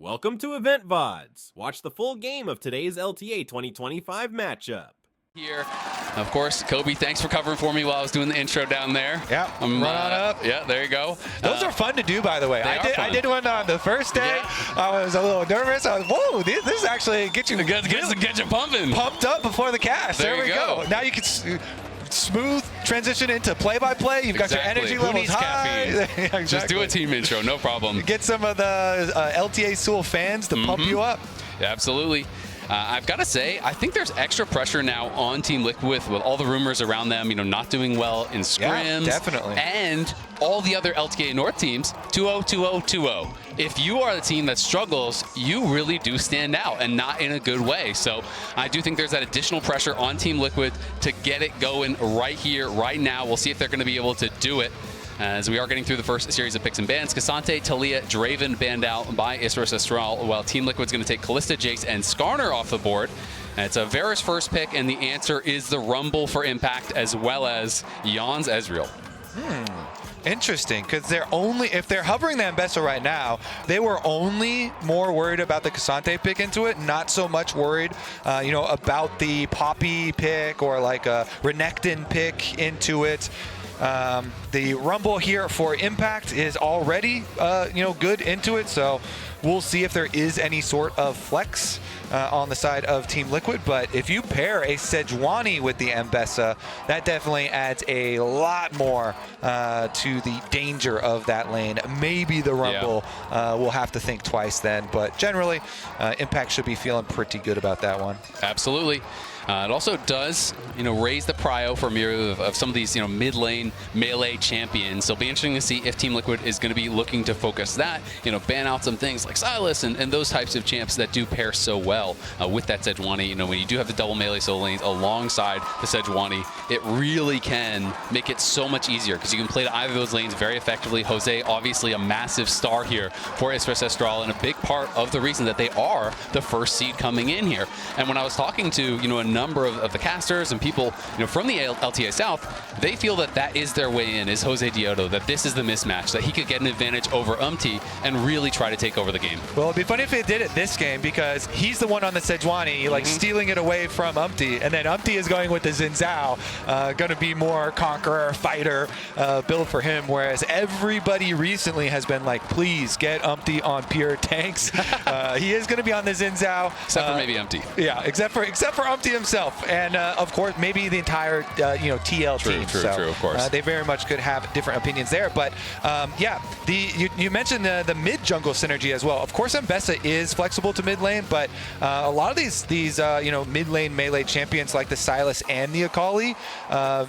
Welcome to Loleventvods. Watch the full game of today's LTA 2025 matchup. Here, of course, Kobe, thanks for covering for me while I was doing the intro down there. Yeah, run on up. Yeah, there you go. Those are fun to do, by the way. I did one on the first day. Yeah. I was a little nervous. I was, whoa, this actually gets you get you pumping. Pumped up before the cast. There we go. Now you can smooth transition into play-by-play. You've got your energy levels high. Yeah, exactly. Just do a team intro, no problem. Get some of the LTA Seoul fans to pump you up. Yeah, absolutely. I've got to say, I think there's extra pressure now on Team Liquid with all the rumors around them, not doing well in scrims. Yeah, definitely. And all the other LTA North teams, 2-0, 2-0, 2-0. If you are the team that struggles, you really do stand out, and not in a good way. So I do think there's that additional pressure on Team Liquid to get it going right here, right now. We'll see if they're going to be able to do it. As we are getting through the first series of picks and bans, Cassante, Talia, Draven banned out by Esports Astral, while Team Liquid's going to take Callista, Jace, and Skarner off the board. And it's a Varus first pick, and the answer is the Rumble for Impact, as well as Yon's Ezreal. Interesting, because if they're hovering the Ambessa right now, they were only more worried about the Cassante pick into it, not so much worried, about the Poppy pick or like a Renekton pick into it. The Rumble here for Impact is already, good into it, so we'll see if there is any sort of flex on the side of Team Liquid. But if you pair a Sejuani with the Ambessa, that definitely adds a lot more to the danger of that lane. Maybe the Rumble will have to think twice then, but generally, Impact should be feeling pretty good about that one. Absolutely. It also does, raise the prio for Miru of some of these, mid-lane melee champions. So it'll be interesting to see if Team Liquid is going to be looking to focus that, ban out some things like Sylas and those types of champs that do pair so well with that Sejuani. When you do have the double melee solo lanes alongside the Sejuani, it really can make it so much easier because you can play to either of those lanes very effectively. Jose, obviously a massive star here for Esports Astral, and a big part of the reason that they are the first seed coming in here. And when I was talking to, a number of the casters and people, from the LTA South, they feel that that is their way in, is Jose Dioto, that this is the mismatch, that he could get an advantage over Umti and really try to take over the game. Well, it'd be funny if they did it this game, because he's the one on the Sejuani, stealing it away from Umti, and then Umti is going with the Xin Zhao, going to be more conqueror, fighter build for him, whereas everybody recently has been like, please get Umti on pure tanks. He is going to be on the Xin Zhao. Except for maybe Umti. Yeah, except for Umti himself, and of course maybe the entire TL team. True, of course. They very much could have different opinions there, but you mentioned the mid jungle synergy as well. Of course, Ambessa is flexible to mid lane, but a lot of these mid lane melee champions like the Sylas and the Akali,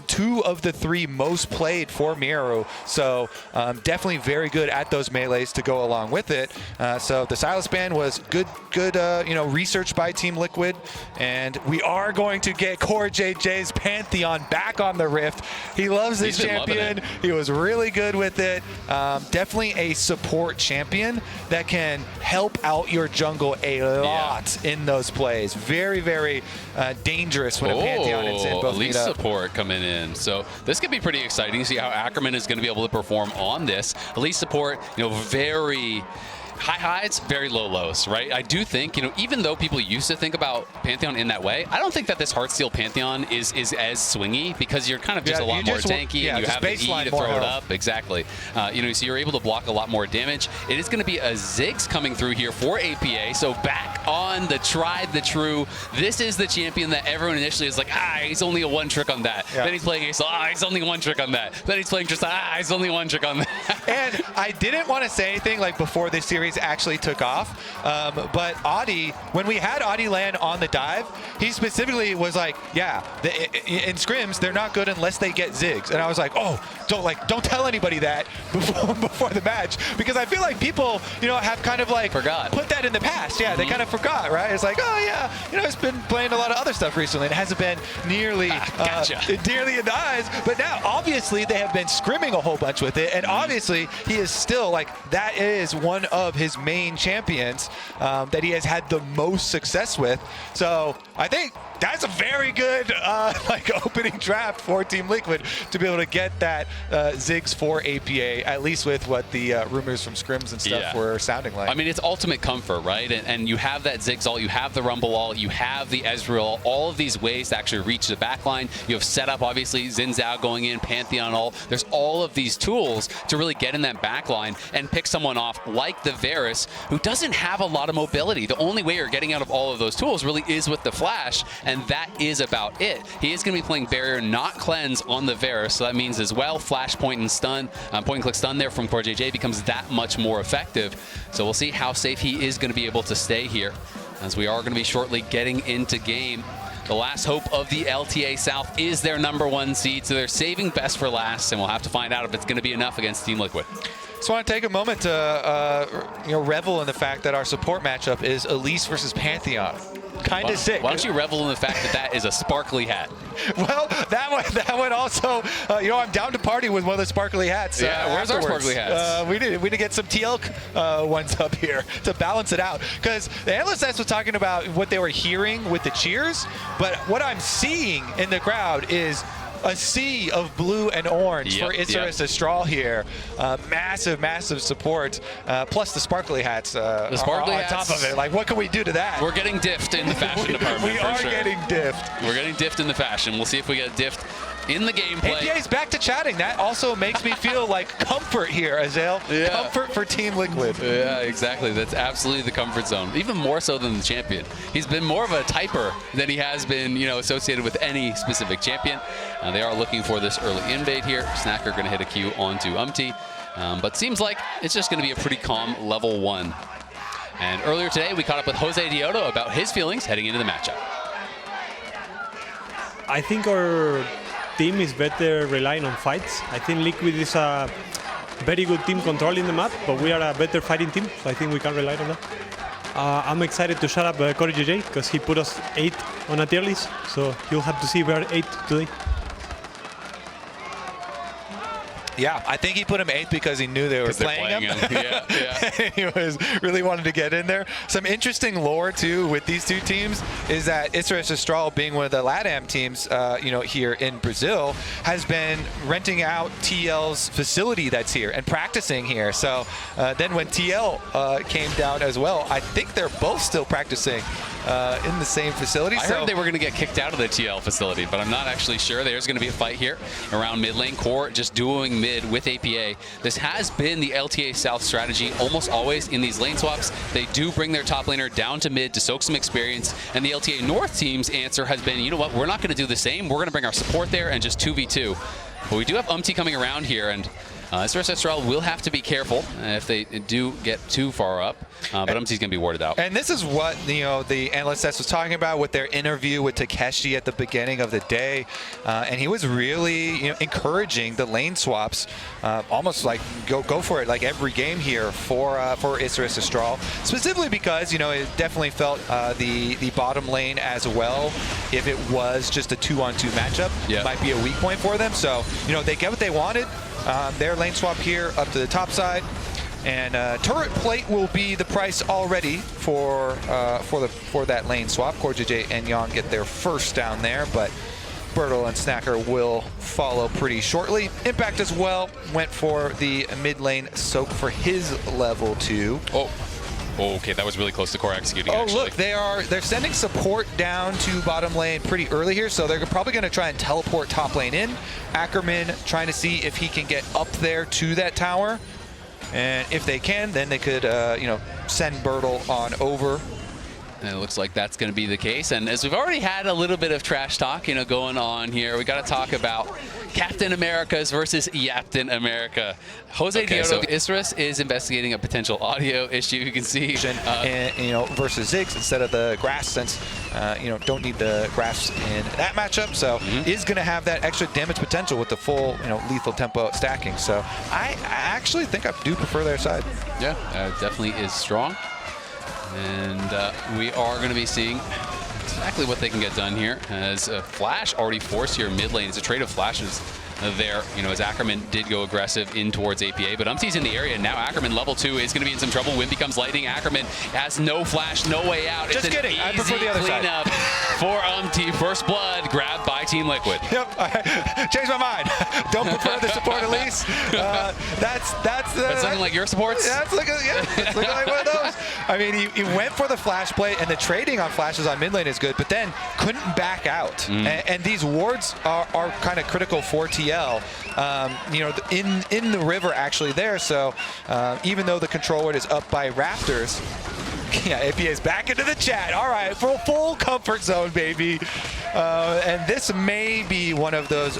2 of the 3 most played for Miru, so definitely very good at those melees to go along with it. So the Sylas ban was good research by Team Liquid, and we are going to get Core JJ's Pantheon back on the Rift. He loves this champion. He was really good with it. Definitely a support champion that can help out your jungle a lot in those plays. Very, very dangerous when a Pantheon is in both elite support coming in. So this could be pretty exciting to see how Ackerman is going to be able to perform on this. Elite support, very high highs, very low lows, right? I do think, even though people used to think about Pantheon in that way, I don't think that this Heartsteel Pantheon is as swingy, because you're kind of just a lot more tanky, and you have the E to throw it up. Exactly. So you're able to block a lot more damage. It is going to be a Ziggs coming through here for APA, so back on the tried, the true. This is the champion that everyone initially is like, he's only a one trick on that. Yeah. Then he's playing Ace, he's only one trick on that. Then he's playing just, he's only one trick on that. And I didn't want to say anything before this series actually took off, but Audi, when we had Audi land on the dive, he specifically was like, in scrims they're not good unless they get Ziggs, and I was like, don't tell anybody that before the match, because I feel like people have kind of forgot, put that in the past. They kind of forgot, right? It's like, he's been playing a lot of other stuff recently. It hasn't been nearly dearly in the eyes, but now obviously they have been scrimming a whole bunch with it, and obviously he is still that is one of his main champions that he has had the most success with. So I think That's a very good like opening draft for Team Liquid to be able to get that Ziggs for APA, at least with what the rumors from scrims and stuff were sounding like. I mean, it's ultimate comfort, right? And you have that Ziggs ult, you have the Rumble ult, you have the Ezreal, all of these ways to actually reach the backline. You have setup, obviously, Xin Zhao going in, Pantheon ult. There's all of these tools to really get in that backline and pick someone off like the Varus, who doesn't have a lot of mobility. The only way you're getting out of all of those tools really is with the flash, and that is about it. He is going to be playing barrier, not cleanse on the Varus, so that means as well flash point and stun, point and click stun there from CoreJJ becomes that much more effective. So we'll see how safe he is going to be able to stay here, as we are going to be shortly getting into game. The last hope of the LTA South is their #1 seed, so they're saving best for last, and we'll have to find out if it's going to be enough against Team Liquid. Just want to take a moment to revel in the fact that our support matchup is Elise versus Pantheon. Kind of sick. Why don't you revel in the fact that that is a sparkly hat? Well, that one also, I'm down to party with one of the sparkly hats. Yeah, where's our sparkly hats? We need to get some TL ones up here to balance it out. Because the LSS was talking about what they were hearing with the cheers, but what I'm seeing in the crowd is a sea of blue and orange for Isurus Astral here. Massive, massive support. Plus the sparkly hats, the sparkly hats on top of it. Like, what can we do to that? We're getting diffed in the fashion department. We are getting diffed. We're getting diffed in the fashion. We'll see if we get diffed in the gameplay. APA's back to chatting. That also makes me feel like comfort here, Azael. Yeah. Comfort for Team Liquid. Yeah, exactly. That's absolutely the comfort zone. Even more so than the champion. He's been more of a typer than he has been, associated with any specific champion. They are looking for this early invade here. Snacker going to hit a Q onto Umti. But seems like it's just going to be a pretty calm level 1. And earlier today, we caught up with Jose Dioto about his feelings heading into the matchup. I think our team is better relying on fights. I think Liquid is a very good team controlling the map, but we are a better fighting team, so I think we can rely on that. I'm excited to shut up CoreJJ because he put us 8 on a tier list, so you'll have to see we are 8 today. Yeah, I think he put him 8th because he knew they were playing him. Yeah. He was really wanted to get in there. Some interesting lore too with these two teams is that Isurus Astral, being one of the LATAM teams, here in Brazil, has been renting out TL's facility that's here and practicing here. So then when TL came down as well, I think they're both still practicing in the same facility. I heard they were going to get kicked out of the TL facility, but I'm not actually sure. There's going to be a fight here around mid lane. Core just dueling mid with APA. This has been the LTA South strategy almost always in these lane swaps. They do bring their top laner down to mid to soak some experience, and the LTA North team's answer has been, you know what, we're not going to do the same. We're going to bring our support there and just 2v2. But we do have Umti coming around here, and Isurus Astral will have to be careful if they do get too far up, but Umti's going to be warded out. And this is what the LSS was talking about with their interview with Takeshi at the beginning of the day, and he was really encouraging the lane swaps, almost like go for it like every game here for Isurus Astral, specifically because it definitely felt the bottom lane as well. If it was just a 2-on-2 matchup, it might be a weak point for them. So they get what they wanted. Their lane swap here up to the top side, and turret plate will be the price already for that lane swap. CoreJJ and Yon get their first down there, but Bertle and Snacker will follow pretty shortly. Impact as well went for the mid lane soak for his level 2. Okay, that was really close to Core executing, actually. Look, they're sending support down to bottom lane pretty early here, so they're probably going to try and teleport top lane in. Ackerman trying to see if he can get up there to that tower, and if they can, then they could, send Bertle on over. And it looks like that's going to be the case. And as we've already had a little bit of trash talk, going on here, we got to talk about Captain America's versus Yapton America. Jose Dioto, Isurus is investigating a potential audio issue. You can see, versus Ziggs instead of the grass, since don't need the grass in that matchup. So is going to have that extra damage potential with the full lethal tempo stacking. So I actually think I do prefer their side. Yeah, definitely is strong. And we are going to be seeing exactly what they can get done here, as a flash already forced here mid lane. It's a trade of flashes there, as Ackerman did go aggressive in towards APA, but Umti's in the area, and now Ackerman level 2 is going to be in some trouble. Wind becomes lightning. Ackerman has no flash, no way out. Just kidding. I prefer the other side. for first blood grabbed by Team Liquid. Yep, I changed my mind. Don't prefer the support Elise. That's looking like your supports? That's looking like one of those. I mean, he went for the flash play, and the trading on flashes on mid lane is good, but then couldn't back out. And these wards are kind of critical for TL. In the river actually there. So even though the control ward is up by Raptors. Yeah, APA's back into the chat. All right, full comfort zone, baby. And this may be one of those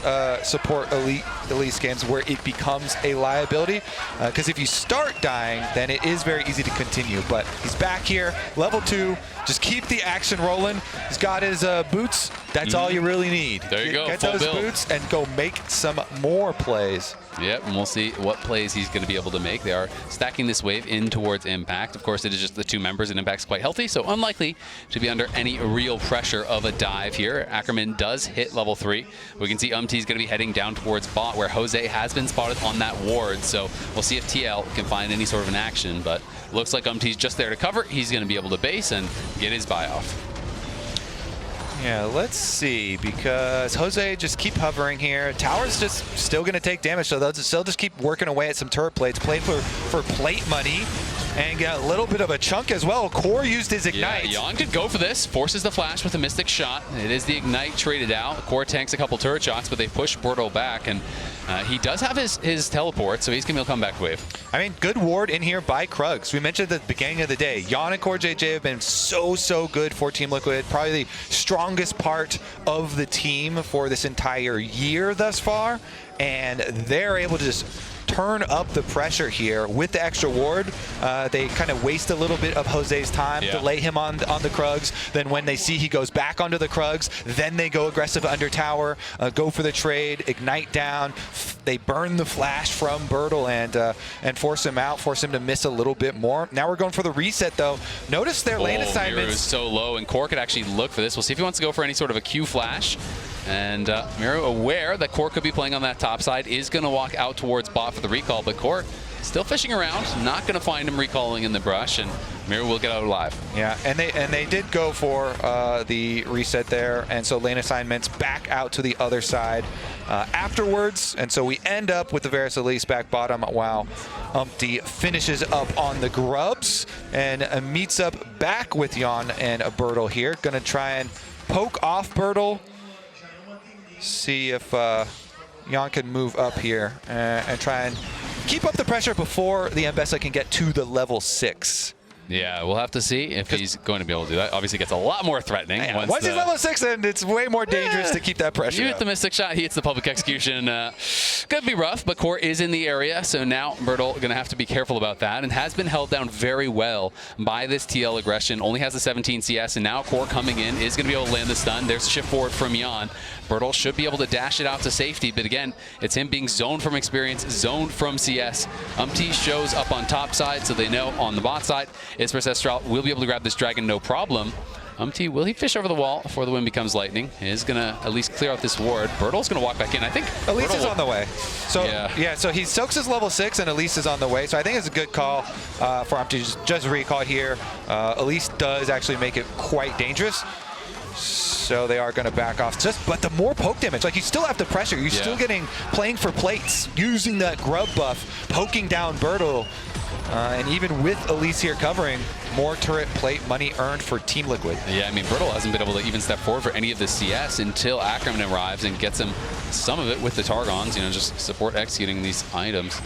support elite games where it becomes a liability. Because if you start dying, then it is very easy to continue. But he's back here, level 2. Just keep the action rolling. He's got his boots. That's all you really need. There you go. Get full those build. boots and go make some more plays. Yep, and we'll see what plays he's going to be able to make. They are stacking this wave in towards Impact. Of course, it is just the 2 members, and Impact's quite healthy, so unlikely to be under any real pressure of a dive here. Ackerman does hit level 3. We can see Umti's going to be heading down towards bot, where Jose has been spotted on that ward, so we'll see if TL can find any sort of an action, but looks like Umti's just there to cover. He's going to be able to base and get his buy off. Yeah, let's see, because Jose just keep hovering here. Tower's just still going to take damage, so they'll still just keep working away at some turret plates. Play for plate money and get a little bit of a chunk as well. Core used his Ignite. Yeah, Jan could go for this. Forces the flash with a Mystic shot. It is the Ignite traded out. Core tanks a couple turret shots, but they push Bordeaux back, and he does have his teleport, so he's going to come back wave. I mean, good ward in here by Krugs. We mentioned at the beginning of the day, Jan and Core JJ have been so good for Team Liquid. Probably the strongest part of the team for this entire year thus far, and they're able to just turn up the pressure here with the extra ward. They kind of waste a little bit of Jose's time, delay him on the Krugs. Then when they see he goes back onto the Krugs, then they go aggressive under tower, go for the trade, Ignite down. They burn the flash from Bertle and force him out, force him to miss a little bit more. Now we're going for the reset though. Notice their lane assignments. Miru is so low, and Core could actually look for this. We'll see if he wants to go for any sort of a Q flash. And Miru, aware that Core could be playing on that top side, is going to walk out towards bot for the recall, but Core still fishing around, not going to find him recalling in the brush, and Miru will get out alive. Yeah, and they did go for the reset there, and so lane assignments back out to the other side afterwards, and so we end up with the Varus Elise back bottom while Umpty finishes up on the Grubs and meets up back with Jan and Bertle here. Going to try and poke off Bertle. See if Jan can move up here and try and keep up the pressure before the Mbessa can get to the level 6. Yeah, we'll have to see if he's going to be able to do that. Obviously, it gets a lot more threatening. Yeah, once he's level 6, then it's way more dangerous to keep that pressure. You hit the Mystic shot, he hits the public execution. Could be rough, but Core is in the area, so now Bertle going to have to be careful about that, and has been held down very well by this TL aggression. Only has the 17 CS, and now Core coming in is going to be able to land the stun. There's a shift forward from Jan. Bertle should be able to dash it out to safety, but again, it's him being zoned from experience, zoned from CS. Umti shows up on top side, so they know on the bot side, Esports Estral will be able to grab this dragon no problem. Umti, will he fish over the wall before the wind becomes lightning? He is going to at least clear out this ward. Bertle's going to walk back in. I think Elise is on the way. So yeah, so he soaks his level 6 and Elise is on the way. So I think it's a good call for Umti to just recall here. Elise does actually make it quite dangerous. So they are going to back off. But the more poke damage, like you still have to pressure. You're still playing for plates, using that grub buff, poking down Bertle. And even with Elise here covering, more turret plate money earned for Team Liquid. Yeah, I mean, Bertle hasn't been able to even step forward for any of the CS until Ackerman arrives and gets him some of it with the Targons, just support executing these items.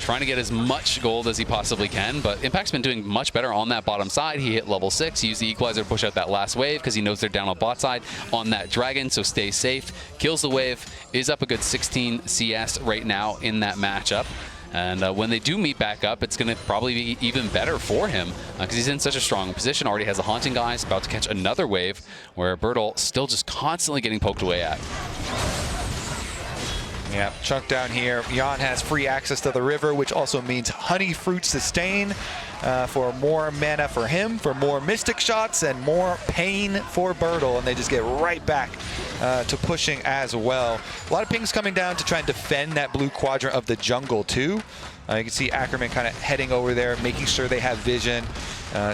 Trying to get as much gold as he possibly can, but Impact's been doing much better on that bottom side. He hit level 6, he used the equalizer to push out that last wave because he knows they're down on bot side on that dragon, so stay safe. Kills the wave, is up a good 16 CS right now in that matchup. And when they do meet back up, it's going to probably be even better for him because he's in such a strong position. Already has a Haunting Guys, about to catch another wave where Bertle still just constantly getting poked away at. Yeah, chunk down here. Jan has free access to the river, which also means Honey Fruit Sustain for more mana for him, for more Mystic shots, and more pain for Bertle. And they just get right back to pushing as well. A lot of pings coming down to try and defend that blue quadrant of the jungle, too. You can see Ackerman kind of heading over there, making sure they have vision.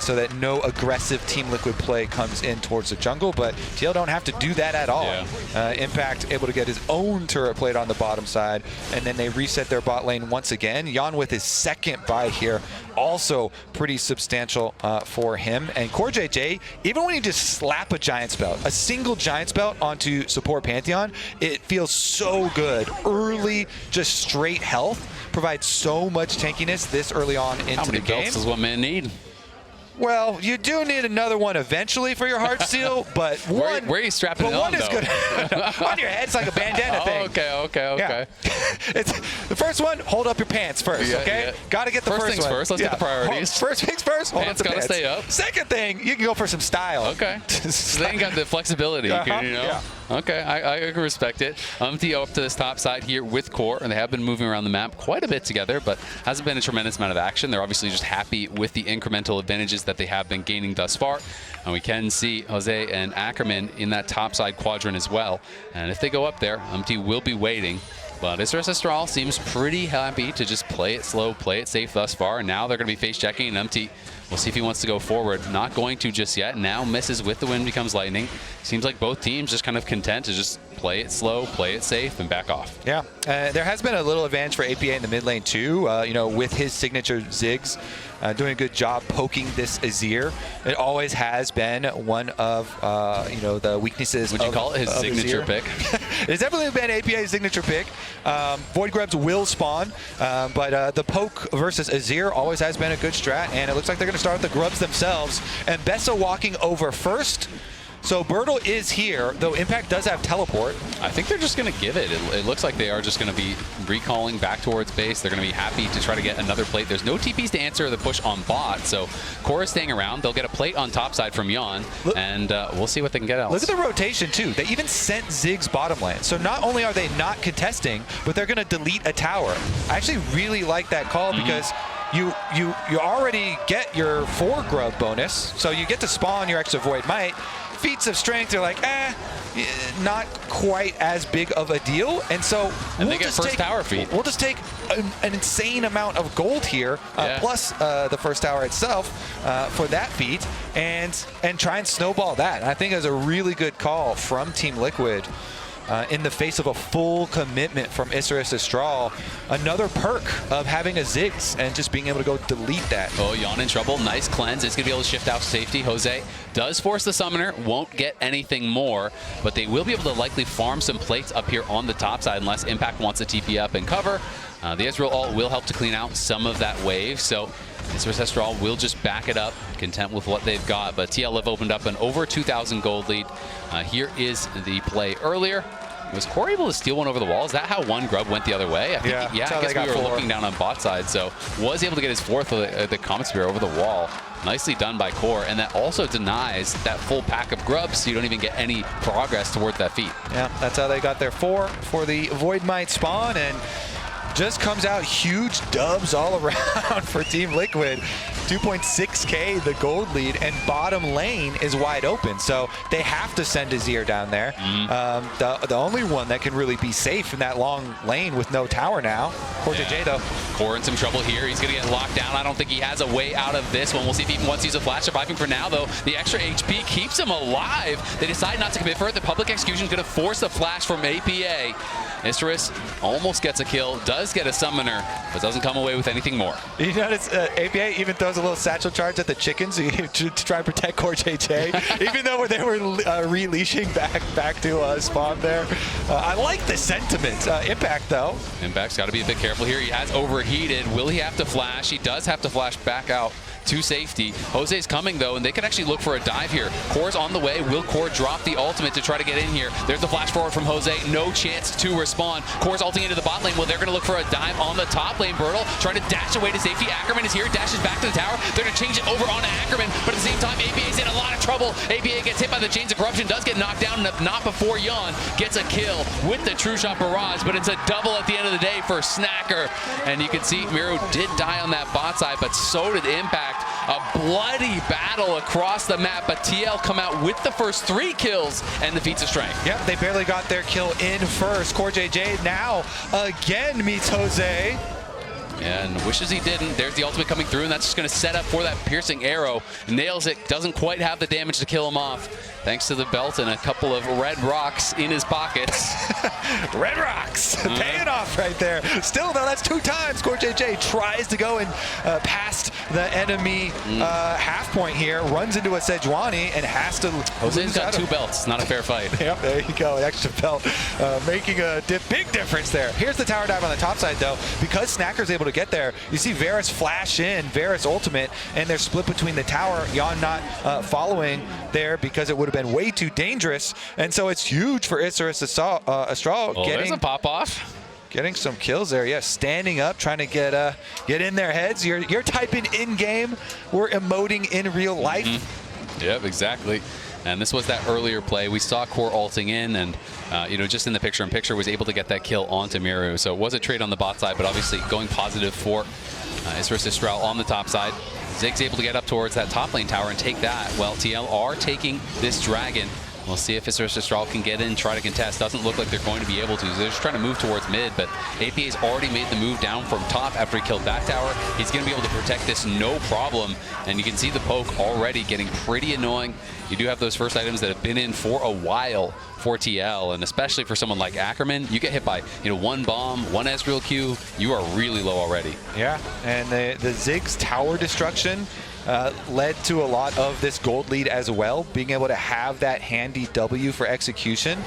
so that no aggressive Team Liquid play comes in towards the jungle. But TL don't have to do that at all. Impact able to get his own turret played on the bottom side, and then they reset their bot lane once again. Jan with his second buy here, also pretty substantial for him. And Core JJ, even when you just slap a Giant's Belt, a single Giant's Belt onto support Pantheon, it feels so good. Early, just straight health provides so much tankiness this early on into the game. How many belts does one man need? Well, you do need another one eventually for your Heartsteel, but one. Where are you strapping it on, one is though? good. On your head, it's like a bandana thing. Okay. Yeah. It's the first one. Hold up your pants first, okay? Yeah. Got to get the first things one. first. Let's get the priorities. First things first. Hold Pants up the gotta pants. stay up. Second thing, you can go for some style. Okay. So they ain't got the flexibility, you know? Yeah. Okay, I can respect it. Umti up to this top side here with Core, and they have been moving around the map quite a bit together, but hasn't been a tremendous amount of action. They're obviously just happy with the incremental advantages that they have been gaining thus far. And we can see Jose and Ackerman in that top side quadrant as well. And if they go up there, Umti will be waiting. But Esports Astral seems pretty happy to just play it slow, play it safe thus far. And now they're going to be face checking, and Umti, we'll see if he wants to go forward. Not going to just yet. Now misses with the wind becomes lightning. Seems like both teams just kind of content to just play it slow, play it safe, and back off. Yeah, there has been a little advantage for APA in the mid lane too. With his signature Ziggs, doing a good job poking this Azir. It always has been one of the weaknesses. Would you call it his signature Azir. pick? It's definitely been APA's signature pick. Void Grubs will spawn, but the poke versus Azir always has been a good strat, and it looks like they're going to start with the Grubs themselves. And Bessa walking over first. So Bertle is here, though Impact does have teleport. I think they're just going to give it. It looks like they are just going to be recalling back towards base. They're going to be happy to try to get another plate. There's no TPs to answer the push on bot, so Core is staying around. They'll get a plate on top side from Jan, and we'll see what they can get else. Look at the rotation, too. They even sent Ziggs bottom lane. So not only are they not contesting, but they're going to delete a tower. I actually really like that call because you already get your 4 grub bonus, so you get to spawn your extra Void Might. Feats of strength, they're like, not quite as big of a deal, and so they get first tower feat. We'll just take an insane amount of gold here, plus the first tower itself for that feat, and try and snowball that. And I think it was a really good call from Team Liquid. In the face of a full commitment from Esports Astral. Another perk of having a Ziggs and just being able to go delete that. Oh, Jan in trouble. Nice cleanse. It's going to be able to shift out safety. Jose does force the summoner. Won't get anything more, but they will be able to likely farm some plates up here on the top side unless Impact wants to TP up and cover. The Ezreal ult will help to clean out some of that wave, so Esports Astral will just back it up, content with what they've got. But TL have opened up an over 2,000 gold lead. Here is the play earlier. Was Core able to steal one over the wall? Is that how one grub went the other way? I think, I guess we were looking down on bot side, so was able to get his 4th of the Comet Spear over the wall. Nicely done by Core, and that also denies that full pack of grubs, so you don't even get any progress towards that feat. Yeah, that's how they got their 4 for the Void Might spawn, and just comes out huge dubs all around for Team Liquid. 2.6k the gold lead, and bottom lane is wide open, so they have to send Azir down there. The only one that can really be safe in that long lane with no tower now. Core JJ though. Core in some trouble here. He's going to get locked down. I don't think he has a way out of this one. We'll see if he even wants to use a flash. Surviving for now though. The extra HP keeps him alive. They decide not to commit for it. The public execution is going to force a flash from APA. Isurus almost gets a kill, does get a summoner, but doesn't come away with anything more. You notice APA even throws a little satchel charge at the chickens to try and protect Core JJ, even though they were releashing back to spawn there. I like the sentiment. Impact, though. Impact's got to be a bit careful here. He has overheated. Will he have to flash? He does have to flash back out to safety. Jose's coming though, and they can actually look for a dive here. Core's on the way. Will Core drop the ultimate to try to get in here? There's the flash forward from Jose. No chance to respond. Core's ulting into the bot lane. Well, they're going to look for a dive on the top lane. Bertle trying to dash away to safety. Ackerman is here, dashes back to the tower. They're going to change it over onto Ackerman, but at the same time, APA's in a lot of trouble. APA gets hit by the Chains of Corruption, does get knocked down, not before Jan gets a kill with the True Shot Barrage, but it's a double at the end of the day for Snacker. And you can see Miro did die on that bot side, but so did Impact. A bloody battle across the map, but TL come out with the first 3 kills and the feats of strength. Yep, they barely got their kill in first. Core JJ now again meets Jose. And wishes he didn't. There's the ultimate coming through, and that's just going to set up for that piercing arrow. Nails it. Doesn't quite have the damage to kill him off. Thanks to the belt and a couple of red rocks in his pockets. Red rocks. Paying off right there. Still, though, that's 2 times. CoreJJ tries to go and past the enemy half point here. Runs into a Sejuani and has to... Jose's got 2 belts. Not a fair fight. Yep, there you go. An extra belt making a big difference there. Here's the tower dive on the top side, though. Because Snacker's able to get there, you see Varus flash in, Varus ultimate, and they're split between the tower. Jan not following there because it would have been way too dangerous. And so it's huge for Isurus Astral There's a pop-off. Getting some kills there. Yeah, standing up, trying to get in their heads. You're typing in-game. We're emoting in real life. Yep, exactly. And this was that earlier play. We saw Core ulting in, and just in the picture-in-picture was able to get that kill onto Miru. So it was a trade on the bot side, but obviously going positive for Isurus Astral on the top side. Zig's able to get up towards that top lane tower and take that. Well, TL are taking this dragon. We'll see if Isurus Astral can get in, try to contest. Doesn't look like they're going to be able to. They're just trying to move towards mid, but APA's already made the move down from top after he killed back tower. He's going to be able to protect this no problem, and you can see the poke already getting pretty annoying. You do have those first items that have been in for a while for TL, and especially for someone like Ackerman, you get hit by 1 bomb, 1 Ezreal Q, you are really low already. Yeah, and the Ziggs tower destruction led to a lot of this gold lead as well. Being able to have that handy W for execution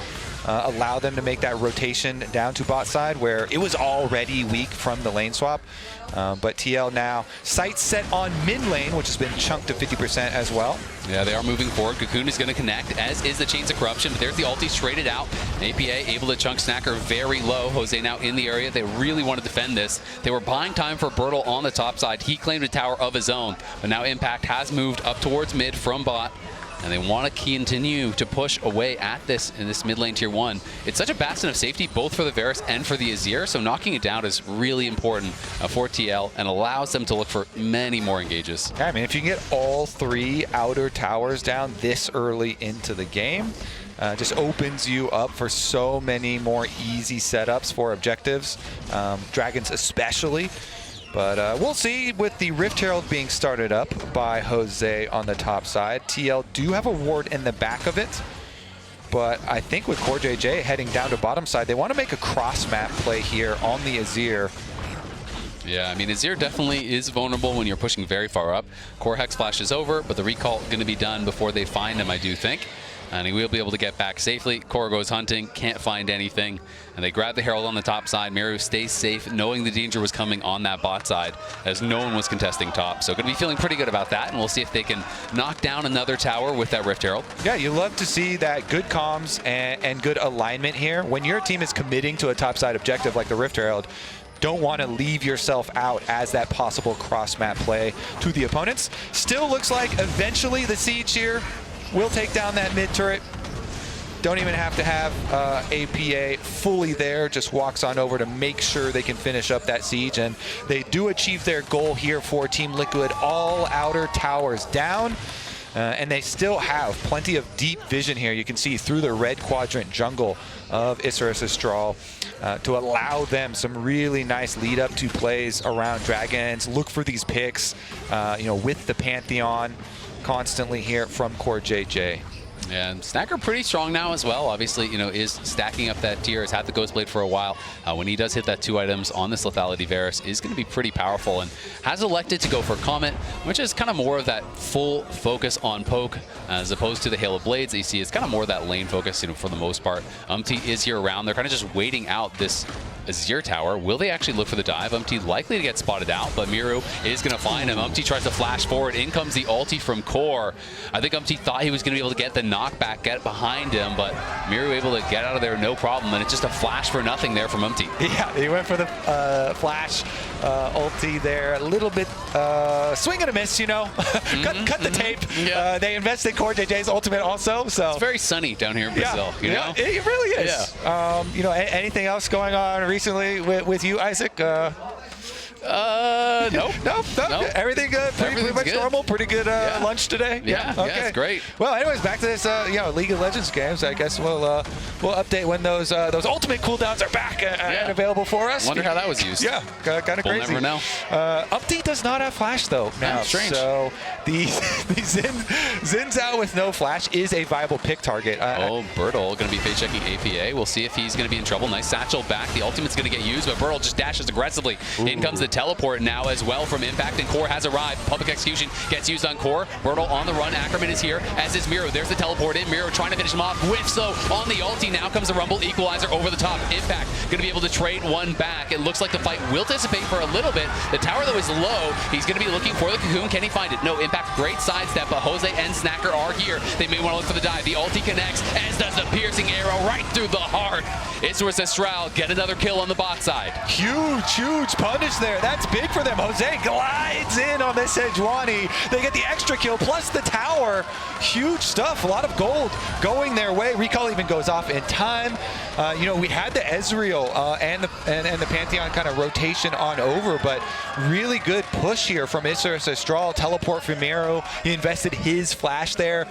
allow them to make that rotation down to bot side where it was already weak from the lane swap. But TL now sights set on mid lane, which has been chunked to 50% as well. Yeah, they are moving forward. Cocoon is going to connect, as is the Chains of Corruption. But there's the ulti traded out. APA able to chunk Snacker very low. Jose now in the area. They really want to defend this. They were buying time for Bertle on the top side. He claimed a tower of his own. But now Impact has moved up towards mid from bot. And they want to continue to push away at this in this mid lane tier 1. It's such a bastion of safety, both for the Varus and for the Azir, so knocking it down is really important for TL and allows them to look for many more engages. Yeah, I mean, if you can get all 3 outer towers down this early into the game, just opens you up for so many more easy setups for objectives, dragons especially. But we'll see with the Rift Herald being started up by Jose on the top side. TL do have a ward in the back of it. But I think with CoreJJ heading down to bottom side, they want to make a cross-map play here on the Azir. Yeah, I mean, Azir definitely is vulnerable when you're pushing very far up. Core Hex Flash is over, but the recall going to be done before they find him, I do think. And he will be able to get back safely. Core goes hunting, can't find anything. And they grab the Herald on the top side. Miru stays safe, knowing the danger was coming on that bot side, as no one was contesting top. So going to be feeling pretty good about that, and we'll see if they can knock down another tower with that Rift Herald. Yeah, you love to see that good comms and good alignment here. When your team is committing to a top side objective like the Rift Herald, don't want to leave yourself out as that possible cross-map play to the opponents. Still looks like eventually the Siege here will take down that mid turret. Don't even have to have APA fully there, just walks on over to make sure they can finish up that siege. And they do achieve their goal here for Team Liquid, all outer towers down. And they still have plenty of deep vision here. You can see through the red quadrant jungle of Isurus Astral to allow them some really nice lead up to plays around dragons. Look for these picks, with the Pantheon constantly here from CoreJJ. Yeah, and Snacker pretty strong now as well. Obviously, is stacking up that tier, has had the Ghost Blade for a while. When he does hit that 2 items on this Lethality Varus, is going to be pretty powerful, and has elected to go for Comet, which is kind of more of that full focus on poke, as opposed to the Hail of Blades that you see. It's kind of more of that lane focus, for the most part. Umti is here around. They're kind of just waiting out this Azir tower. Will they actually look for the dive? Umti likely to get spotted out, but Miru is going to find him. Umti tries to flash forward. In comes the ulti from Core. I think Umti thought he was going to be able to get the knockback, get behind him, but Miru able to get out of there no problem, and it's just a flash for nothing there from Umti. Yeah, he went for the flash ulti there. A little bit swing and a miss, cut the tape. Yeah. They invested CoreJJ's ultimate also, so. It's very sunny down here in Brazil, Yeah, it really is. Yeah. Anything else going on recently with you, Isaac? Nope. Nope. Everything good? Pretty much good. normal? Pretty good lunch today? Yeah, it's great. Well, anyways, back to this League of Legends games. I guess we'll update when those ultimate cooldowns are back and available for us. Wonder how that was used. Yeah, kind of crazy. We'll never know. Update does not have flash though now. Strange. So the Zin's out with no flash is a viable pick target. Bertle going to be face checking APA. We'll see if he's going to be in trouble. Nice satchel back. The ultimate's going to get used, but Bertle just dashes aggressively. Ooh. In comes the teleport now as well from Impact, and Core has arrived. Public Execution gets used on Core. Bertle on the run. Ackerman is here, as is Miro. There's the teleport in. Miro trying to finish him off. Whiffs though on the ulti. Now comes the Rumble Equalizer over the top. Impact going to be able to trade one back. It looks like the fight will dissipate for a little bit. The tower though is low. He's going to be looking for the cocoon. Can he find it? No. Impact, great sidestep, but Jose and Snacker are here. They may want to look for the dive. The ulti connects, as does the piercing arrow right through the heart. Isurus Astral get another kill on the bot side. Huge punish there. That's big for them. Jose glides in on this Sejuani. They get the extra kill plus the tower. Huge stuff. A lot of gold going their way. Recall even goes off in time. We had the Ezreal and the Pantheon kind of rotation on over, but really good push here from Isurus Astral. Teleport from Miro. He invested his flash there,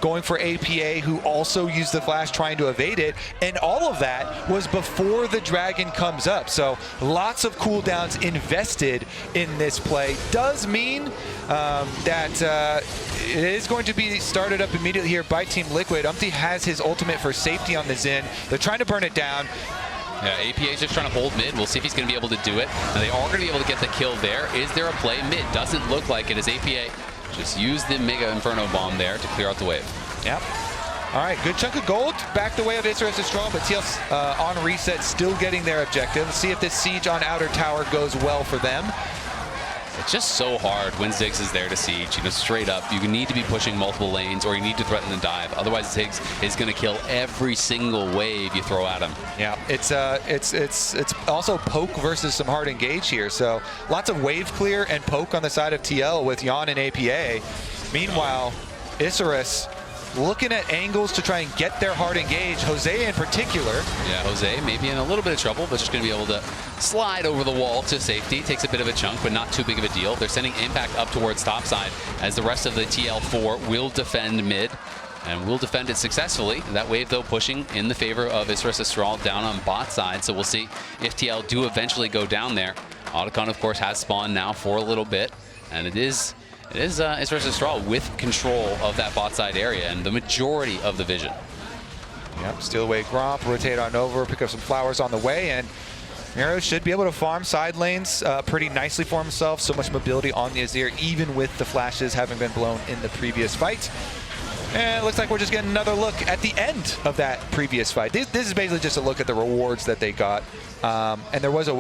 going for APA, who also used the flash trying to evade it, and all of that was before the dragon comes up. So lots of cooldowns invested in this play. Does mean that it is going to be started up immediately here by Team Liquid. Umpty has his ultimate for safety on the Xin. They're trying to burn it down. Yeah, APA is just trying to hold mid. We'll see if he's going to be able to do it. And they are going to be able to get the kill there. Is there a play mid? Doesn't look like it, as APA just used the Mega Inferno Bomb there to clear out the wave. Yep. All right, good chunk of gold back the way of Isurus Astral, but TL on reset, still getting their objective. Let's see if this siege on outer tower goes well for them. It's just so hard when Ziggs is there to siege. Straight up, you need to be pushing multiple lanes, or you need to threaten the dive. Otherwise, Ziggs is going to kill every single wave you throw at him. Yeah, it's also poke versus some hard engage here. So lots of wave clear and poke on the side of TL with Yon and APA. Meanwhile, Isurus looking at angles to try and get their hard engage. Jose in particular. Yeah, Jose may be in a little bit of trouble, but just going to be able to slide over the wall to safety. Takes a bit of a chunk, but not too big of a deal. They're sending Impact up towards topside, as the rest of the TL4 will defend mid, and will defend it successfully. That wave, though, pushing in the favor of Isurus Astral down on bot side, so we'll see if TL do eventually go down there. Otacon, of course, has spawned now for a little bit, and it is Isurus Astral with control of that bot side area and the majority of the vision. Yep, steal away Gromp, rotate on over, pick up some flowers on the way, and Miro should be able to farm side lanes pretty nicely for himself. So much mobility on the Azir, even with the flashes having been blown in the previous fight. And it looks like we're just getting another look at the end of that previous fight. This is basically just a look at the rewards that they got. And there was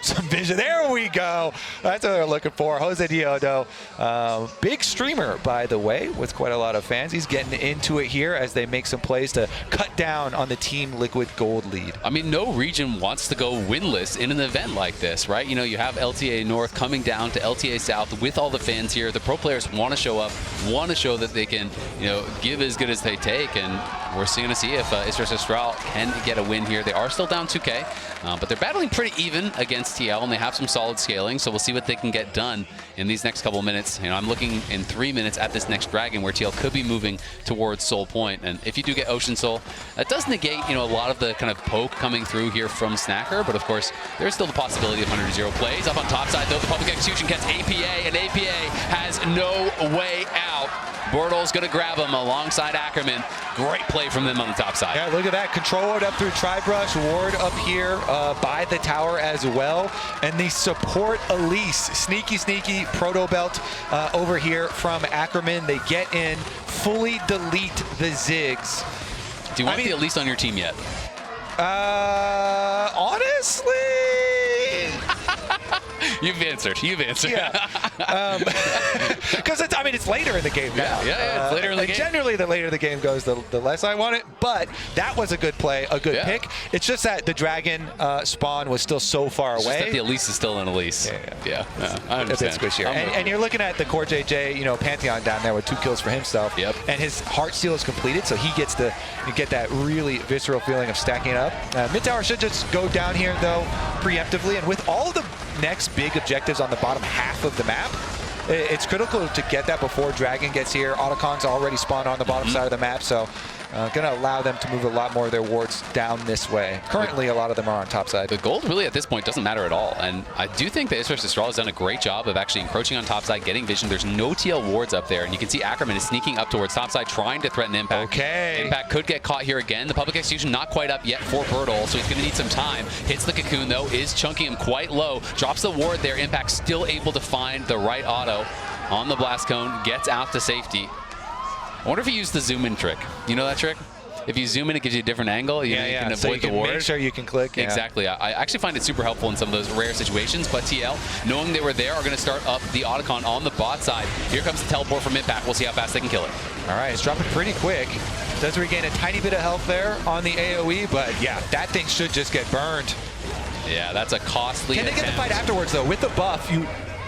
some vision. There we go. That's what they're looking for. Jose Diodo, big streamer, by the way, with quite a lot of fans. He's getting into it here as they make some plays to cut down on the Team Liquid gold lead. I mean, no region wants to go winless in an event like this, right? You have LTA North coming down to LTA South with all the fans here. The pro players want to show up, want to show that they can, give as good as they take, and we're going to see if Isurus Astral can get a win here. They are still down 2K, but they're battling pretty even against TL, and they have some solid scaling, so we'll see what they can get done in these next couple of minutes. I'm looking in 3 minutes at this next dragon where TL could be moving towards Soul Point, and if you do get Ocean Soul, that does negate a lot of the kind of poke coming through here from Snacker, but of course there's still the possibility of 100-0 plays. Up on top side though, the Public Execution gets APA, and APA has no way out. Bortles going to grab him alongside Ackerman. Great play from them on the top side. Yeah, look at that. Control it up through Tri-Brush. Ward up here by the tower as well. And the support Elise. Sneaky proto belt over here from Ackerman. They get in, fully delete the Ziggs. Do you want the Elise on your team yet? Honestly... You've answered. Yeah. Because it's later in the game now. Yeah, it's later in the game. Generally, the later the game goes, the less I want it. But that was a good play, a good pick. It's just that the dragon spawn was still so far away. Just that the Elise is still an Elise. Yeah. I understand. A bit squishier. And you're looking at the Core JJ, Pantheon down there with 2 kills for himself. Yep. And his heart steal is completed, so he gets to get that really visceral feeling of stacking up. Mid tower should just go down here though, preemptively, and with all of the next big objectives on the bottom half of the map. It's critical to get that before Dragon gets here. Autocon's already spawned on the bottom side of the map, so going to allow them to move a lot more of their wards down this way. Currently, a lot of them are on top side. The gold really at this point doesn't matter at all, and I do think that Esports has done a great job of actually encroaching on top side, getting vision. There's no TL wards up there, and you can see Ackerman is sneaking up towards top side, trying to threaten Impact. Okay. Impact could get caught here again. The public execution not quite up yet for Bertle, so he's going to need some time. Hits the cocoon though, is chunking him quite low. Drops the ward there. Impact still able to find the right auto on the blast cone, gets out to safety. I wonder if he used the zoom in trick. You know that trick? If you zoom in, it gives you a different angle. You can avoid so you the can ward. make sure you can click. Yeah. Exactly. I actually find it super helpful in some of those rare situations, but TL, knowing they were there, are going to start up the Autocon on the bot side. Here comes the teleport from Impact. We'll see how fast they can kill it. All right, it's dropping pretty quick. Does regain a tiny bit of health there on the AoE, but yeah, that thing should just get burned. Yeah, that's a costly Can they attempt. get the fight afterwards, though? With the buff,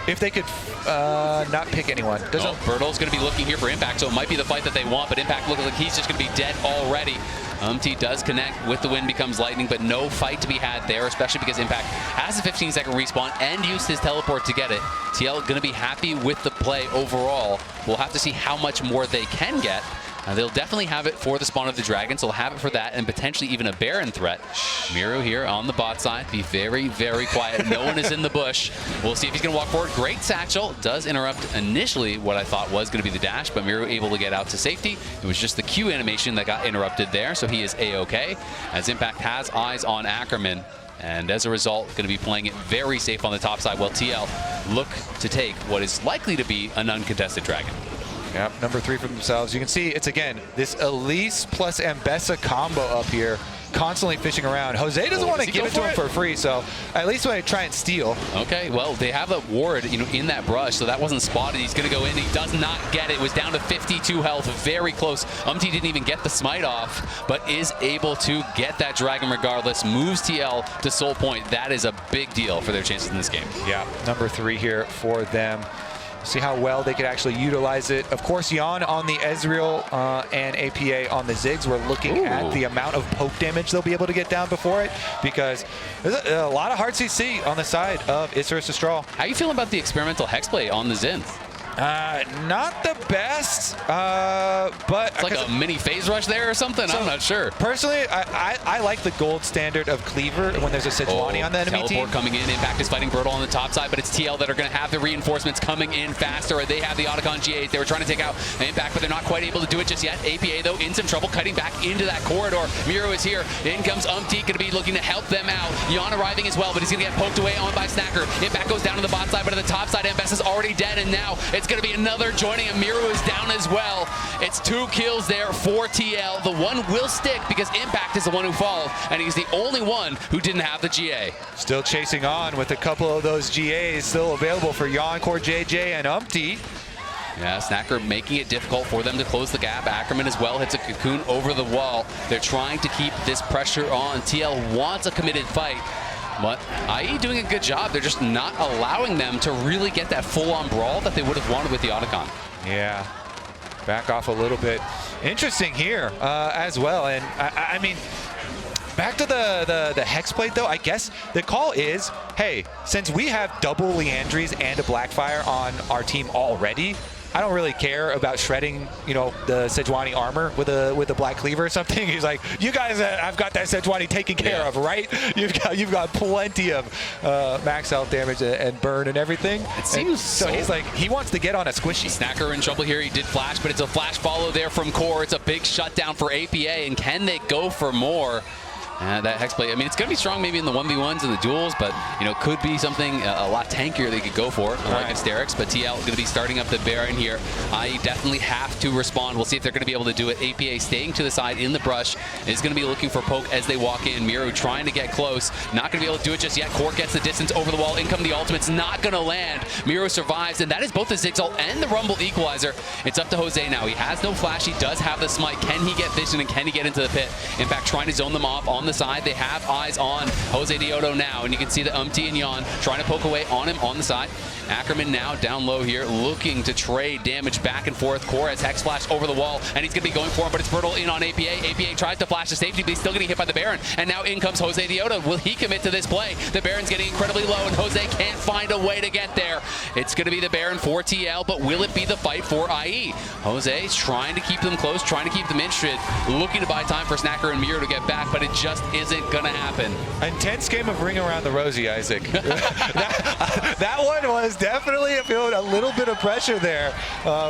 if they could not pick anyone. Bertle's going to be looking here for Impact, so it might be the fight that they want, but Impact looks like he's just going to be dead already. Does connect with the wind, becomes lightning, but no fight to be had there, especially because Impact has a 15-second respawn and used his teleport to get it. TL going to be happy with the play overall. We'll have to see how much more they can get. They'll definitely have it for the spawn of the dragon, so they'll have it for that and potentially even a Baron threat. Miro here on the bot side. Be very, very quiet. No one is in the bush. We'll see if he's going to walk forward. Great satchel. Does interrupt initially what I thought was going to be the dash, but Miro able to get out to safety. It was just the Q animation that got interrupted there, so he is A-OK. As Impact has eyes on Ackerman. And as a result, going to be playing it very safe on the top side, while TL look to take what is likely to be an uncontested dragon. Yep, number 3 for themselves. You can see it's, again, this Elise plus Ambessa combo up here, constantly fishing around. Jose doesn't want to give it to him for free, so at least when I try and steal. Okay, well, they have a ward, in that brush, so that wasn't spotted. He's going to go in. He does not get it. It was down to 52 health, very close. Didn't even get the smite off, but is able to get that dragon regardless. Moves TL to soul point. That is a big deal for their chances in this game. Yeah, number 3 here for them. See how well they could actually utilize it. Of course, Jan on the Ezreal and APA on the Ziggs. We're looking at the amount of poke damage they'll be able to get down before it, because there's a lot of hard CC on the side of Esports Astral. How you feeling about the experimental hex play on the Xin? Not the best, but it's like a mini phase rush there or something. I'm not sure. Personally, I like the gold standard of Cleaver when there's a Sejuani on the enemy team. Teleport coming in. Impact is fighting Bertle on the top side, but it's TL that are going to have the reinforcements coming in faster. They have the Autocon G8. They were trying to take out Impact, but they're not quite able to do it just yet. APA, though, in some trouble, cutting back into that corridor. Miro is here. In comes going to be looking to help them out. Jan arriving as well, but he's going to get poked away on by Snacker. Impact goes down to the bot side, but at the top side, Ambess is already dead, and now it's going to be another joining him. Miro is down as well. It's 2 kills there for TL. The one will stick because Impact is the one who falls, and he's the only one who didn't have the GA. Still chasing on with a couple of those GAs still available for Jan, Core JJ, and Yeah, Snacker making it difficult for them to close the gap. Ackerman as well hits a cocoon over the wall. They're trying to keep this pressure on. TL wants a committed fight, but IE doing a good job. They're just not allowing them to really get that full-on brawl that they would have wanted with the Autocon. Yeah, back off a little bit. Interesting here as well. And I mean, back to the Hex plate though, I guess the call is, hey, since we have double Leandries and a Blackfire on our team already, I don't really care about shredding, the Sejuani armor with a Black Cleaver or something. He's like, you guys, I've got that Sejuani taken care of, right? You've got plenty of max health damage and burn and everything. It seems so. He's like, he wants to get on a squishy. Snacker in trouble here. He did flash, but it's a flash follow there from Core. It's a big shutdown for APA, and can they go for more? That Hex play, I mean, it's going to be strong maybe in the 1v1s and the duels, but, could be something a lot tankier they could go for, like Asterix. But TL going to be starting up the Baron here. I definitely have to respond. We'll see if they're going to be able to do it. APA staying to the side in the brush is going to be looking for poke as they walk in. Miro trying to get close. Not going to be able to do it just yet. Core gets the distance over the wall. In come the ultimate's not going to land. Miro survives, and that is both the Ziggs ult and the Rumble equalizer. It's up to Jose now. He has no flash. He does have the smite. Can he get vision, and can he get into the pit? In fact, trying to zone them off on the the side. They have eyes on Jose Dioto now, and you can see the and Jan trying to poke away on him on the side. Ackerman now down low here, looking to trade damage back and forth. Core has Hex Flash over the wall, and he's going to be going for him, but it's Bertle in on APA. APA tries to flash to safety, but he's still getting hit by the Baron. And now in comes Jose Dioto. Will he commit to this play? The Baron's getting incredibly low, and Jose can't find a way to get there. It's going to be the Baron for TL, but will it be the fight for IE? Jose's trying to keep them close, trying to keep them interested, looking to buy time for Snacker and Miro to get back, but it just isn't going to happen. Intense game of Ring Around the Rosie, Isaac. that one was definitely feeling a little bit of pressure there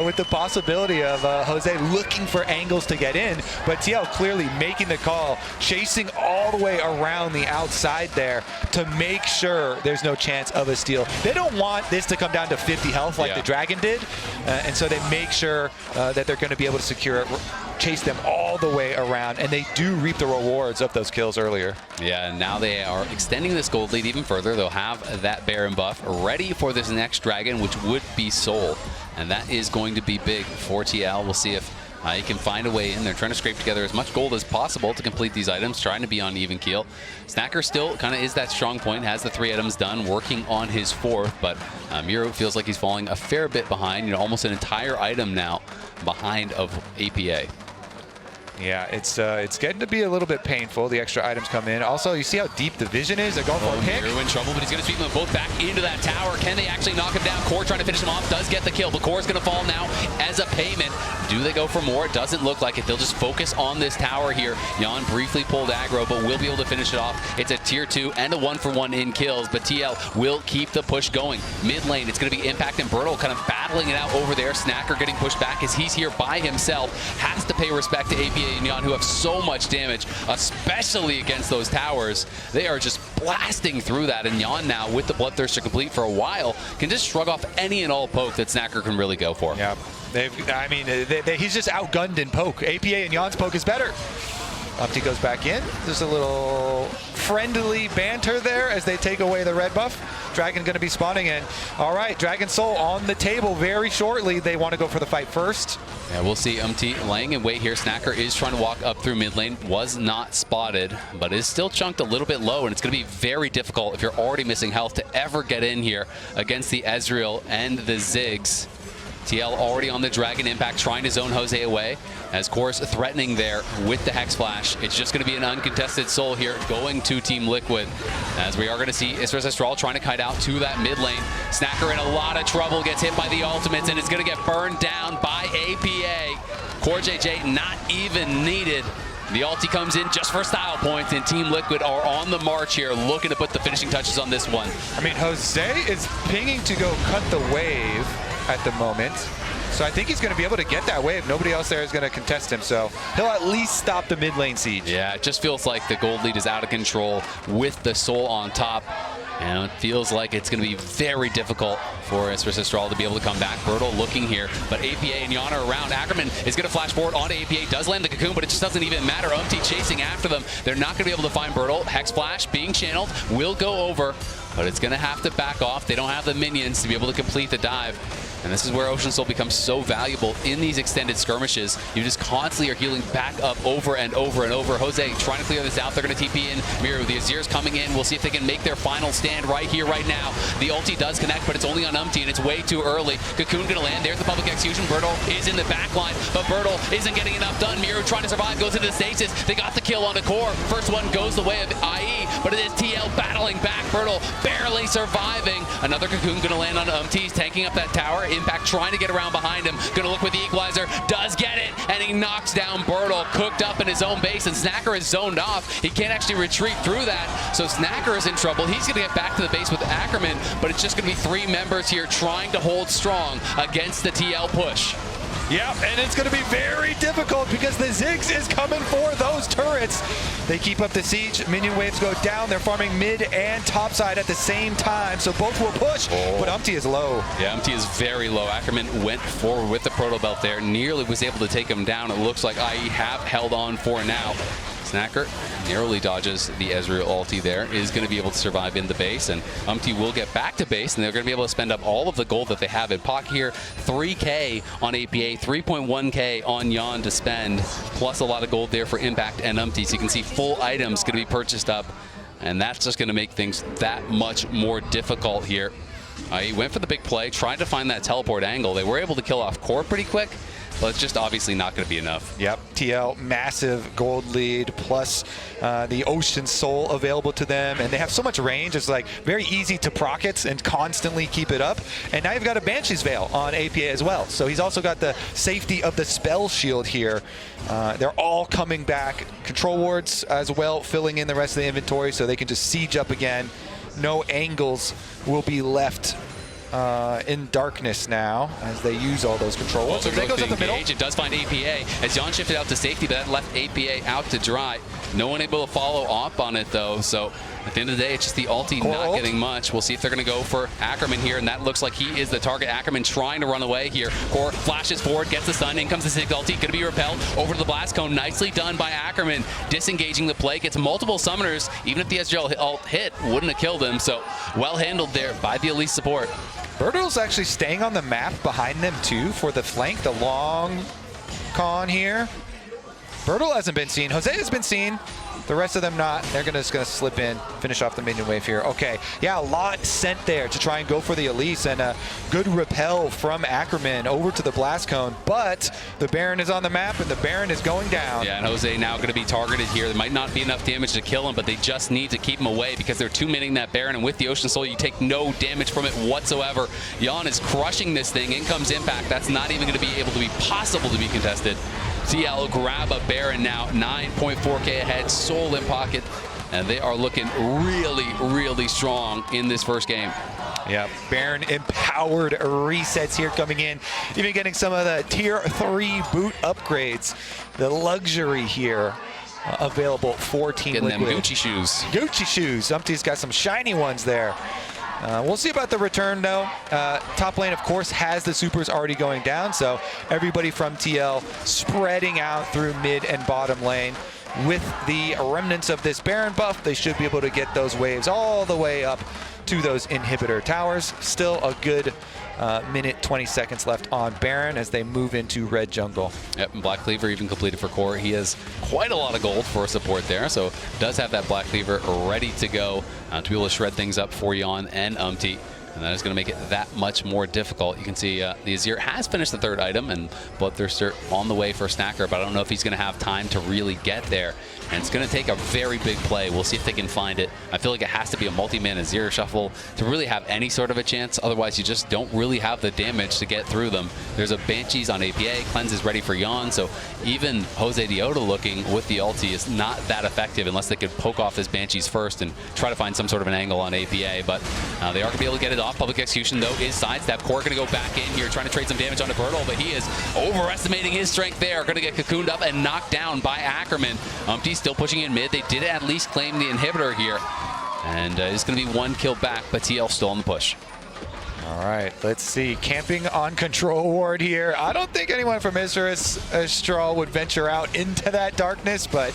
with the possibility of Jose looking for angles to get in, but TL clearly making the call, chasing all the way around the outside there to make sure there's no chance of a steal. They don't want this to come down to 50 health like the Dragon did, and so they make sure that they're going to be able to secure it, chase them all the way around, and they do reap the rewards of those kills earlier. Yeah, and now they are extending this gold lead even further. They'll have that Baron buff ready for this next Dragon, which would be Soul, and that is going to be big for TL. We'll see if he can find a way in. They're trying to scrape together as much gold as possible to complete these items, trying to be on even keel. Snacker still kind of is that strong point, has the 3 items done, working on his 4th, but Miro feels like he's falling a fair bit behind, you know, almost an entire item now behind of APA. Yeah, it's getting to be a little bit painful. The extra items come in. Also, you see how deep the vision is? They're going for a pick. Miro in trouble, but he's going to sweep them both back into that tower. Can they actually knock him down? Core trying to finish him off, does get the kill, but Core's going to fall now as a payment. Do they go for more? It doesn't look like it. They'll just focus on this tower here. Jan briefly pulled aggro, but will be able to finish it off. It's a tier 2 and a 1-for-1 in kills, but TL will keep the push going. Mid lane, it's going to be Impact and Bertle kind of battling it out over there. Snacker getting pushed back as he's here by himself. Has to pay respect to APA and Jan, who have so much damage, especially against those towers. They are just blasting through that, and Jan now, with the Bloodthirster complete for a while, can just shrug off any and all poke that Snacker can really go for. Yeah, he's just outgunned in poke. APA and Jan's poke is better. Umpty goes back in. There's a little friendly banter there as they take away the red buff. Dragon going to be spawning in. All right, Dragon Soul on the table very shortly. They want to go for the fight first. Yeah, we'll see Umpty laying in wait here. Snacker is trying to walk up through mid lane. Was not spotted, but is still chunked a little bit low, and it's going to be very difficult if you're already missing health to ever get in here against the Ezreal and the Ziggs. TL already on the Dragon Impact, trying to zone Jose away, as Core's threatening there with the Hex Flash. It's just going to be an uncontested Soul here going to Team Liquid, as we are going to see Isras Astral trying to kite out to that mid lane. Snacker in a lot of trouble, gets hit by the ultimates, and is going to get burned down by APA. Core JJ not even needed. The ulti comes in just for style points, and Team Liquid are on the march here, looking to put the finishing touches on this one. I mean, Jose is pinging to go cut the wave at the moment, so I think he's going to be able to get that wave. Nobody else there is going to contest him, so he'll at least stop the mid lane siege. Yeah, it just feels like the gold lead is out of control with the Soul on top. And it feels like it's going to be very difficult for Isras Astral to be able to come back. Bertle looking here, but APA and Jan are around. Ackerman is going to flash forward onto APA, does land the cocoon, but it just doesn't even matter. Umpty chasing after them. They're not going to be able to find Bertle. Hex Flash being channeled, will go over, but it's going to have to back off. They don't have the minions to be able to complete the dive. And this is where Ocean Soul becomes so valuable in these extended skirmishes. You just constantly are healing back up over and over and over. Jose trying to clear this out. They're going to TP in. Miro, the Azir's coming in. We'll see if they can make their final stand right here, right now. The ulti does connect, but it's only on Umpty, and it's way too early. Cocoon going to land. There's the public execution. Bertle is in the back line, but Bertle isn't getting enough done. Miro trying to survive, goes into the stasis. They got the kill on the core. First one goes the way of IE, but it is TL battling back. Bertle barely surviving. Another Cocoon going to land on Umpty. He's tanking up that tower. Impact trying to get around behind him. Gonna look with the equalizer. Does get it, and he knocks down Bertle, cooked up in his own base, and Snacker is zoned off. He can't actually retreat through that, so Snacker is in trouble. He's gonna get back to the base with Ackerman, but it's just gonna be 3 members here trying to hold strong against the TL push. Yep, and it's going to be very difficult because the Ziggs is coming for those turrets. They keep up the siege. Minion waves go down. They're farming mid and top side at the same time, so both will push, but Umpty is low. Yeah, Umpty is very low. Ackerman went forward with the Proto Belt there, nearly was able to take him down. It looks like IE have held on for now. Snacker narrowly dodges the Ezreal ulti there, is going to be able to survive in the base, and will get back to base, and they're going to be able to spend up all of the gold that they have in pocket here. 3K on APA, 3.1K on Yon to spend, plus a lot of gold there for Impact and so you can see full items going to be purchased up, and that's just going to make things that much more difficult here. He went for the big play, tried to find that teleport angle. They were able to kill off Core pretty quick, but it's just obviously not going to be enough. Yep, TL, massive gold lead, plus the Ocean Soul available to them, and they have so much range. It's like very easy to proc it and constantly keep it up. And now you've got a Banshee's Veil on APA as well. So he's also got the safety of the spell shield here. They're all coming back. Control wards as well, filling in the rest of the inventory so they can just siege up again. No angles will be left in darkness now as they use all those control wards. So they goes up the middle. It does find APA as Yon shifted out to safety, but that left APA out to dry. No one able to follow up on it though. So at the end of the day, it's just the ulti not getting much. We'll see if they're going to go for Ackerman here, and that looks like he is the target. Ackerman trying to run away here. Core flashes forward, gets the stun. In comes the Sig ulti, going to be repelled over to the blast cone. Nicely done by Ackerman, disengaging the play. Gets multiple summoners. Even if the Ezreal ult hit, wouldn't have killed him. So well handled there by the Elise support. Bertle's actually staying on the map behind them too for the flank, the long con here. Bertle hasn't been seen. Jose has been seen. The rest of them not. They're just gonna slip in, finish off the minion wave here. Okay, yeah, a lot sent there to try and go for the Elise, and a good repel from Ackerman over to the blast cone. But the Baron is on the map, and the Baron is going down. Yeah, and Jose now gonna be targeted here. There might not be enough damage to kill him, but they just need to keep him away because they're two-minning that Baron, and with the Ocean Soul, you take no damage from it whatsoever. Yon is crushing this thing. In comes Impact. That's not even gonna be able to be possible to be contested. TL grab a Baron now, 9.4K ahead, Soul in pocket, and they are looking really, really strong in this first game. Yeah, Baron empowered resets here coming in, even getting some of the tier 3 boot upgrades. The luxury here available for Team Liquid. Getting them Gucci shoes. Gucci shoes. Umpty's got some shiny ones there. We'll see about the return, though. Top lane, of course, has the supers already going down, so everybody from TL spreading out through mid and bottom lane. With the remnants of this Baron buff, they should be able to get those waves all the way up to those inhibitor towers. Still a good minute 20 seconds left on Baron as they move into red jungle. Yep, and Black Cleaver even completed for Core. He has quite a lot of gold for support there, so does have that Black Cleaver ready to go to be able to shred things up for Yon and and that is going to make it that much more difficult. You can see the Azir has finished the third item, and Bloodthirster on the way for Snacker, but I don't know if he's going to have time to really get there. And it's going to take a very big play. We'll see if they can find it. I feel like it has to be a multi-man Azir shuffle to really have any sort of a chance. Otherwise, you just don't really have the damage to get through them. There's a Banshees on APA. Cleanse is ready for Yon, so even Jose Diota looking with the ulti is not that effective unless they could poke off his Banshees first and try to find some sort of an angle on APA. But they are going to be able to get it off. Public Execution, though, is sidestep. Core going to go back in here, trying to trade some damage onto Bertle, but he is overestimating his strength there. Going to get cocooned up and knocked down by Ackerman. Umpty's still pushing in mid. They did at least claim the inhibitor here. And it's going to be one kill back, but TL still on the push. All right, let's see. Camping on control ward here. I don't think anyone from Istral would venture out into that darkness, but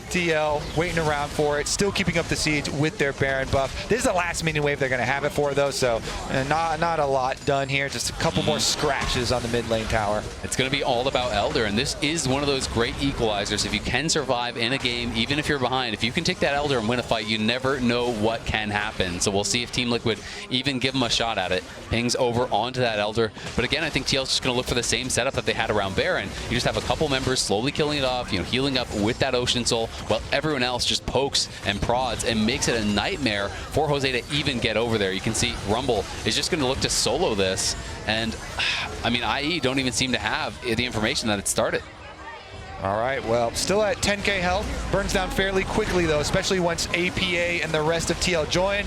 TL waiting around for it, still keeping up the siege with their Baron buff. This is the last minion wave they're going to have it for, though, so not a lot done here. Just a couple more scratches on the mid lane tower. It's going to be all about Elder, and this is one of those great equalizers. If you can survive in a game, even if you're behind, if you can take that Elder and win a fight, you never know what can happen. So we'll see if Team Liquid even give them a shot at it. Pings over onto that Elder. But again, I think TL's just going to look for the same setup that they had around Baron. You just have a couple members slowly killing it off, healing up with that Ocean Soul, while everyone else just pokes and prods and makes it a nightmare for Jose to even get over there. You can see Rumble is just going to look to solo this, and I mean, IE don't even seem to have the information that it started. All right, well, still at 10K health. Burns down fairly quickly, though, especially once APA and the rest of TL join.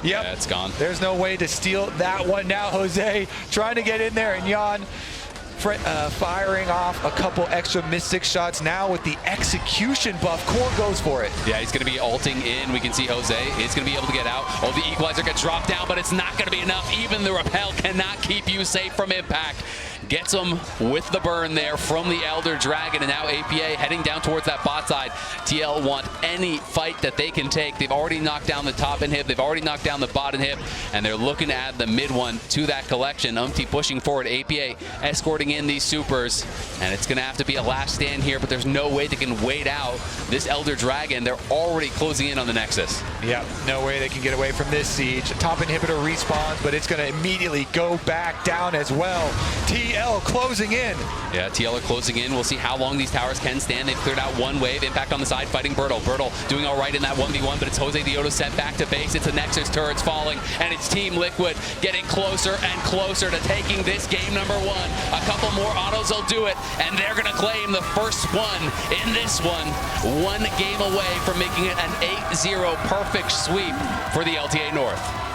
Yep, yeah, it's gone. There's no way to steal that one now. Jose trying to get in there, and Yon firing off a couple extra Mystic shots now with the execution buff. Core goes for it. Yeah, he's going to be ulting in. We can see Jose is going to be able to get out. Oh, the equalizer gets dropped down, but it's not going to be enough. Even the repel cannot keep you safe from impact. gets them with the burn there from the Elder Dragon, and now APA heading down towards that bot side. TL want any fight that they can take. They've already knocked down the top inhib, they've already knocked down the bot inhib, and they're looking to add the mid one to that collection. Pushing forward, APA escorting in these supers, and it's going to have to be a last stand here, but there's no way they can wait out this Elder Dragon. They're already closing in on the Nexus. Yeah, no way they can get away from this siege. Top inhibitor respawns, but it's going to immediately go back down as well. TL closing in. Yeah, TL are closing in. We'll see how long these towers can stand. They've cleared out one wave. Impact on the side fighting Bertle. Bertle doing all right in that 1v1, but it's Jose Dioto sent back to base. It's a Nexus turrets falling, and it's Team Liquid getting closer and closer to taking this game number 1. A couple more autos will do it, and they're going to claim the first one in this one. One game away from making it an 8-0 perfect sweep for the LTA North.